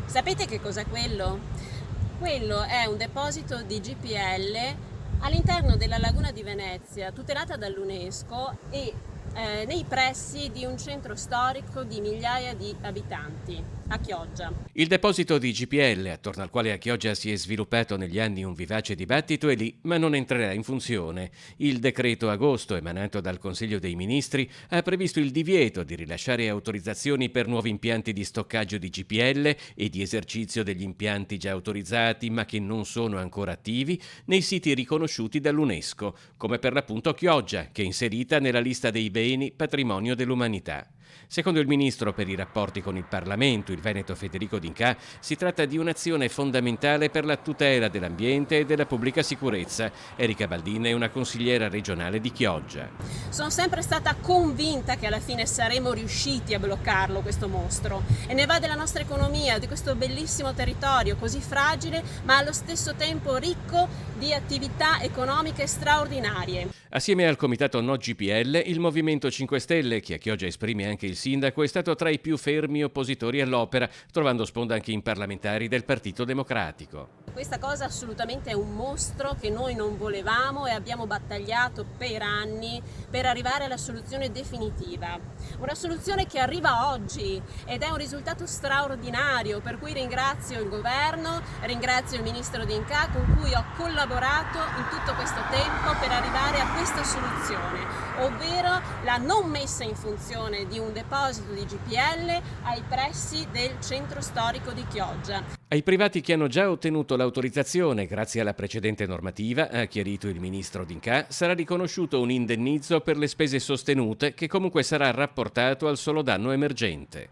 Sapete che cos'è quello? Quello è un deposito di GPL all'interno della laguna di Venezia, tutelata dall'UNESCO e nei pressi di un centro storico di migliaia di abitanti, a Chioggia. Il deposito di GPL, attorno al quale a Chioggia si è sviluppato negli anni un vivace dibattito, è lì, ma non entrerà in funzione. Il decreto agosto, emanato dal Consiglio dei Ministri, ha previsto il divieto di rilasciare autorizzazioni per nuovi impianti di stoccaggio di GPL e di esercizio degli impianti già autorizzati, ma che non sono ancora attivi, nei siti riconosciuti dall'UNESCO, come per l'appunto Chioggia, che è inserita nella lista dei beni patrimonio dell'umanità. Secondo il ministro per i rapporti con il Parlamento, il veneto Federico D'Incà, si tratta di un'azione fondamentale per la tutela dell'ambiente e della pubblica sicurezza. Erika Baldin è una consigliera regionale di Chioggia. Sono sempre stata convinta che alla fine saremo riusciti a bloccarlo questo mostro e ne va della nostra economia, di questo bellissimo territorio così fragile ma allo stesso tempo ricco di attività economiche straordinarie. Assieme al comitato No GPL, il Movimento 5 Stelle, che a Chioggia esprime anche il sindaco, è stato tra i più fermi oppositori all'opera, trovando sponda anche in parlamentari del Partito Democratico. Questa cosa assolutamente è un mostro che noi non volevamo e abbiamo battagliato per anni per arrivare alla soluzione definitiva. Una soluzione che arriva oggi ed è un risultato straordinario, per cui ringrazio il governo, ringrazio il ministro D'Incà con cui ho collaborato in tutto questo tempo per arrivare a questa soluzione, ovvero la non messa in funzione di un deposito di GPL ai pressi del centro storico di Chioggia. Ai privati che hanno già ottenuto l'autorizzazione grazie alla precedente normativa, ha chiarito il ministro D'Incà, sarà riconosciuto un indennizzo per le spese sostenute che comunque sarà rapportato al solo danno emergente.